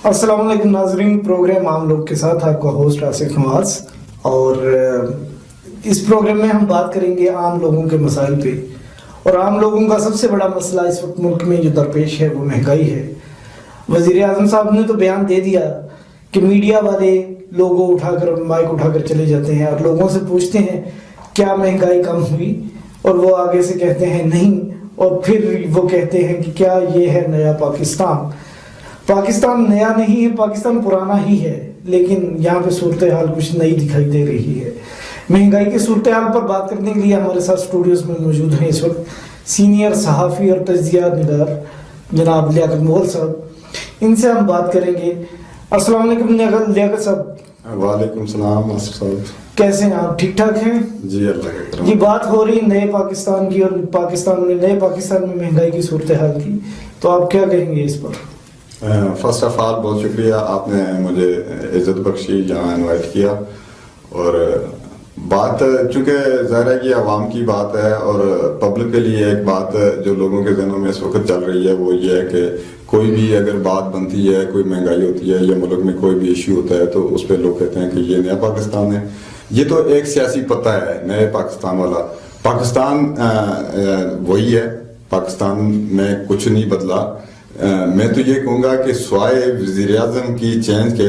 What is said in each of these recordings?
السلام علیکم ناظرین، پروگرام عام لوگ کے ساتھ آپ کا ہوسٹ آصف نواز، اور اس پروگرام میں ہم بات کریں گے عام لوگوں کے مسائل پہ. اور عام لوگوں کا سب سے بڑا مسئلہ اس وقت ملک میں جو درپیش ہے وہ مہنگائی ہے. وزیر اعظم صاحب نے تو بیان دے دیا کہ میڈیا والے لوگوں اٹھا کر مائک اٹھا کر چلے جاتے ہیں اور لوگوں سے پوچھتے ہیں کیا مہنگائی کم ہوئی، اور وہ آگے سے کہتے ہیں نہیں، اور پھر وہ کہتے ہیں کہ کیا یہ ہے نیا پاکستان. پاکستان نیا نہیں ہے، پاکستان پرانا ہی ہے، لیکن یہاں پہ صورتحال کچھ نئی دکھائی دے رہی ہے. مہنگائی کی صورتحال پر بات کرنے کے لیے ہمارے ساتھ اسٹوڈیوز میں موجود ہیں اس وقت سینئر صحافی اور تجزیہ نگار جناب لیاقت مغل صاحب. ان سے ہم بات کریں گے. السلام علیکم لیاقت صاحب. وعلیکم السلام آصف صاحب. کیسے ہیں آپ؟ ٹھیک ٹھاک ہیں؟ جی اللہ کا کرم. جی، بات ہو رہی نئے پاکستان کی اور نئے پاکستان میں مہنگائی کی صورتحال کی، تو آپ کیا کہیں گے اس پر؟ فرسٹ آف آل بہت شکریہ، آپ نے مجھے عزت بخشی، یہاں انوائٹ کیا. اور بات چونکہ ظاہر ہے کہ عوام کی بات ہے اور پبلک کے لیے ایک بات جو لوگوں کے ذہنوں میں اس وقت چل رہی ہے وہ یہ ہے کہ کوئی بھی اگر بات بنتی ہے، کوئی مہنگائی ہوتی ہے یا ملک میں کوئی بھی ایشو ہوتا ہے تو اس پہ لوگ کہتے ہیں کہ یہ نیا پاکستان ہے. یہ تو ایک سیاسی پتہ ہے نئے پاکستان والا. پاکستان وہی ہے، پاکستان میں کچھ نہیں بدلا. میں تو یہ کہوں گا کہ سوائے وزیر اعظم کی چینج کے،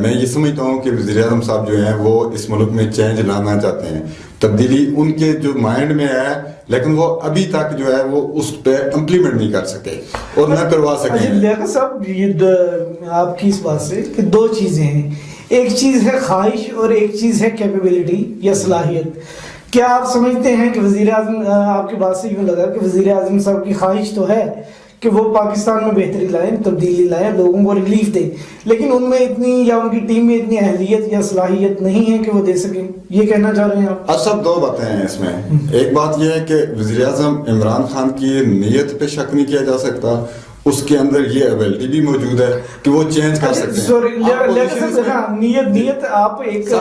میں یہ سمجھتا ہوں کہ وزیر اعظم صاحب جو ہیں وہ اس ملک میں چینج لانا چاہتے ہیں، تبدیلی ان کے جو مائنڈ میں ہے، لیکن وہ ابھی تک جو ہے وہ اس پہ امپلیمنٹ نہیں کر سکے اور نہ کروا سکے. لیاقت صاحب، یہ آپ کی اس بات سے کہ دو چیزیں ہیں، ایک چیز ہے خواہش اور ایک چیز ہے کیپیبلٹی یا صلاحیت. کیا آپ سمجھتے ہیں کہ وزیر اعظم، آپ کی بات سے یوں لگا کہ وزیر اعظم صاحب کی خواہش تو ہے کہ وہ پاکستان میں بہتری لائیں، تبدیلی لائیں، لوگوں کو ریلیف دیں، لیکن ان میں اتنی یا ان کی ٹیم میں اتنی اہلیت یا صلاحیت نہیں ہے کہ وہ دے سکیں؟ یہ کہنا چاہ رہے ہیں آپ؟ سب دو باتیں ہیں اس میں. ایک بات یہ ہے کہ وزیر اعظم عمران خان کی نیت پہ شک نہیں کیا جا سکتا، اس کے اندر یہ ایبلٹی بھی موجود ہے کہ وہ چینج کر سکتے ہیں. نیت آپ ایک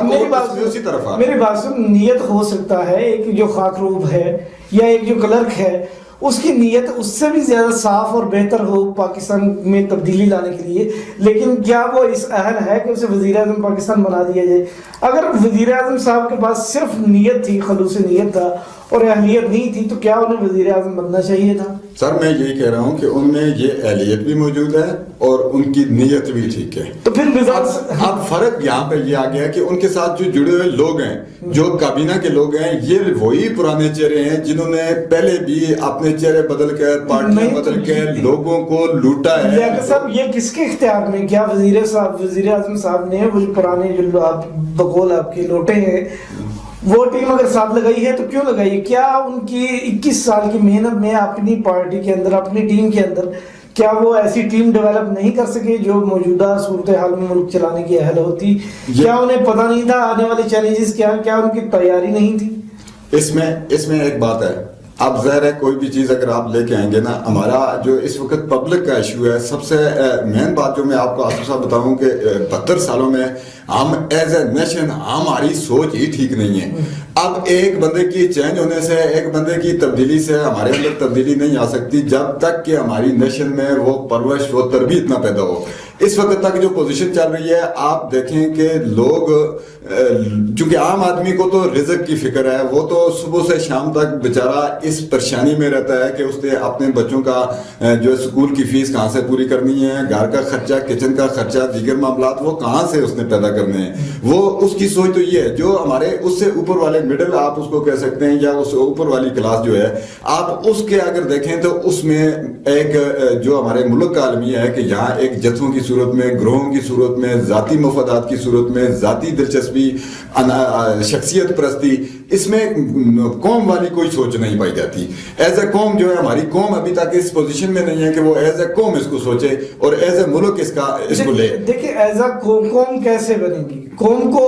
میری بات سن، نیت ہو سکتا ہے ایک جو خاکروب ہے یا ایک جو کلرک ہے اس کی نیت اس سے بھی زیادہ صاف اور بہتر ہو پاکستان میں تبدیلی لانے کے لیے، لیکن کیا وہ اس اہل ہے کہ اسے وزیر اعظم پاکستان بنا دیا جائے؟ اگر وزیر اعظم صاحب کے پاس صرف نیت تھی، خلوص نیت تھا اور اہلیت نہیں تھی، تو کیا انہیں وزیر اعظم بننا چاہیے تھا؟ سر میں یہی کہہ رہا ہوں کہ ان میں یہ اہلیت بھی موجود ہے اور ان کی نیت بھی ٹھیک ہے. تو پھر اب فرق یہاں پہ یہ آ گیا کہ ان کے ساتھ جو جڑے ہوئے لوگ ہیں، جو کابینہ کے لوگ ہیں، یہ وہی پرانے چہرے ہیں جنہوں نے پہلے بھی اپنے چہرے بدل کر، پارٹیاں بدل کر لوگوں کو لوٹا ہے. لیاقت صاحب، یہ کس کے اختیار میں؟ کیا وزیر اعظم صاحب نے وہ پرانے جو آپ بقول آپ کے لوٹے ہیں وہ ٹیم اگر ساتھ لگائی ہے تو کیوں لگائی ہے؟ کیا ان کی 21 سال کی محنت میں اپنی پارٹی کے اندر، اپنی ٹیم کے اندر، کیا وہ ایسی ٹیم ڈیولپ نہیں کر سکے جو موجودہ صورتحال میں ملک چلانے کی اہل ہوتی؟ کیا انہیں پتہ نہیں تھا آنے والے چیلنجز کیا ان کی تیاری نہیں تھی؟ اس میں ایک بات ہے. اب ظاہر ہے کوئی بھی چیز اگر آپ لے کے آئیں گے نا، ہمارا جو اس وقت پبلک کا ایشو ہے، سب سے مین بات جو میں آپ کو آصف صاحب بتاؤں کہ 72 سالوں میں ہم ایز اے نیشن ہماری سوچ ہی ٹھیک نہیں ہے. اب ایک بندے کی چینج ہونے سے، ایک بندے کی تبدیلی سے ہمارے اندر تبدیلی نہیں آ سکتی جب تک کہ ہماری نیشن میں وہ پرورش، وہ تربیت نہ پیدا ہو. اس وقت تک جو پوزیشن چل رہی ہے، آپ دیکھیں کہ لوگ، چونکہ عام آدمی کو تو رزق کی فکر ہے، وہ تو صبح سے شام تک بیچارہ اس پریشانی میں رہتا ہے کہ اس نے اپنے بچوں کا جو اسکول کی فیس کہاں سے پوری کرنی ہے، گھر کا خرچہ، کچن کا خرچہ، دیگر معاملات وہ کہاں سے اس نے پیدا کرنے ہیں. وہ اس کی سوچ تو یہ ہے. جو ہمارے اس سے اوپر والے مڈل آپ اس کو کہہ سکتے ہیں، یا اس اوپر والی کلاس جو ہے، آپ اس کے اگر دیکھیں تو اس میں ایک جو ہمارے ملک کا عالمیہ ہے کہ یہاں ایک جتھوں کی صورت میں، گروہوں کی صورت میں، ذاتی مفادات کی صورت میں، ذاتی دلچسپی، شخصیت پرستی، اس میں قوم والی کوئی سوچ نہیں پائی جاتی. ایز اے قوم جو ہے، ہماری قوم ابھی تک اس پوزیشن میں نہیں ہے کہ وہ ایز اے قوم اس کو سوچے اور ایز اے ملک اس کو لے. دیکھیں، ایز اے قوم کیسے بنے گی؟ قوم کو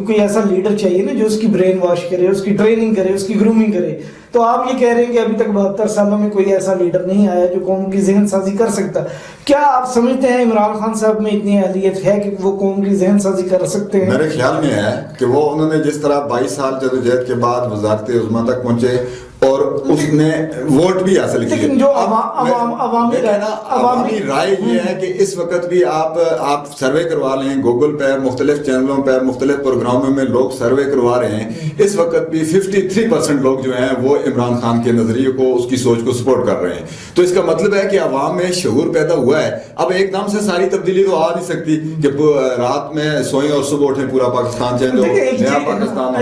کوئی ایسا لیڈر چاہیے نا جو اس کی برین واش کرے، اس کی ٹریننگ کرے، اس کی گرومنگ کرے. تو آپ یہ کہہ رہے ہیں کہ ابھی تک 72 سالوں میں کوئی ایسا لیڈر نہیں آیا جو قوم کی ذہن سازی کر سکتا. کیا آپ سمجھتے ہیں عمران خان صاحب میں اتنی اہلیت ہے کہ وہ قوم کی ذہن سازی کر سکتے ہیں؟ میرے خیال میں ہے کہ وہ انہوں نے جس طرح 22 سال جدوجہد کے بعد وزارت عظمیٰ تک پہنچے، اور اس نے ووٹ بھی حاصل کیے. لیکن جو عوامی رائے یہ ہے کہ اس وقت بھی آپ سروے کروا لیں گوگل پہ, مختلف چینلوں پہ, مختلف پروگراموں میں لوگ سروے کروا رہے ہیں, اس وقت بھی 53% لوگ جو ہیں وہ عمران خان کے نظریے کو, اس کی سوچ کو سپورٹ کر رہے ہیں. تو اس کا مطلب ہے کہ عوام میں شعور پیدا ہوا ہے. اب ایک دم سے ساری تبدیلی تو آ نہیں سکتی کہ رات میں سوئیں اور صبح اٹھیں پورا پاکستان چینج ہو, نیا پاکستان ہو.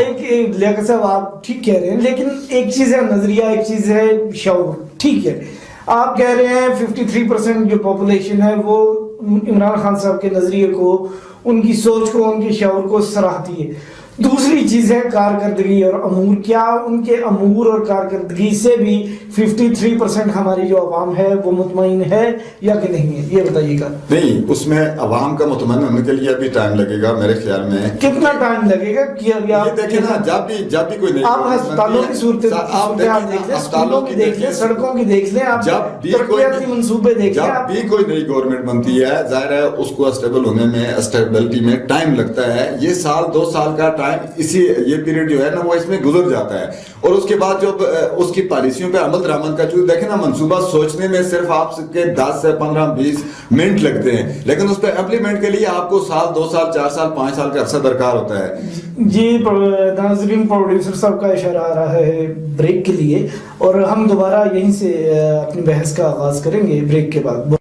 لیاقت صاحب آپ ٹھیک کہہ رہے ہیں, لیکن ایک چیز ہے نظریہ, ایک چیز ہے شعور. ٹھیک ہے, آپ کہہ رہے ہیں 53% جو پاپولیشن ہے وہ عمران خان صاحب کے نظریے کو, ان کی سوچ کو, ان کے شعور کو سراہتی ہے. دوسری چیز ہے کارکردگی اور امور. کیا ان کے امور اور کارکردگی سے بھی 53% ہماری جو عوام ہے وہ مطمئن ہے یا کہ نہیں ہے, یہ بتائیے گا. نہیں, اس میں عوام کا مطمئن ہونے کے لیے ابھی ٹائم لگے گا میرے خیال میں. کتنا ٹائم لگے گا؟ یہ دیکھیں نا, جب بھی کوئی نہیں, آپ ہسپتالوں کی صورتحال دیکھ لیں, اسکولوں کی دیکھ لیں, سڑکوں کی دیکھ لیں, آپ ترقیاتی منصوبے دیکھ لیں. جب بھی کوئی نئی گورنمنٹ بنتی ہے ظاہر ہے اس کو اسٹیبل ہونے میں, اسٹیبلٹی میں ٹائم لگتا ہے. یہ سال 2 سال کا ٹائم اسی یہ پیریڈ جو ہے نا وہ اس میں گزر جاتا ہے. اور اس کے بعد جب اس کی پالیسیوں پہ عمل درآمد کا جو دیکھیں نا, منصوبہ سوچنے میں صرف آپ کے 10 سے 15-20 منٹ لگتے ہیں, لیکن اس پہ امپلیمنٹ کے لیے آپ کو سال, 2 سال, 4 سال, 5 سال کا عرصہ درکار ہوتا ہے. جی ناظرین, پروڈیوسر صاحب کا اشارہ آ رہا ہے بریک کے لیے, اور ہم دوبارہ یہیں سے اپنی بحث کا آغاز کریں گے بریک کے بعد.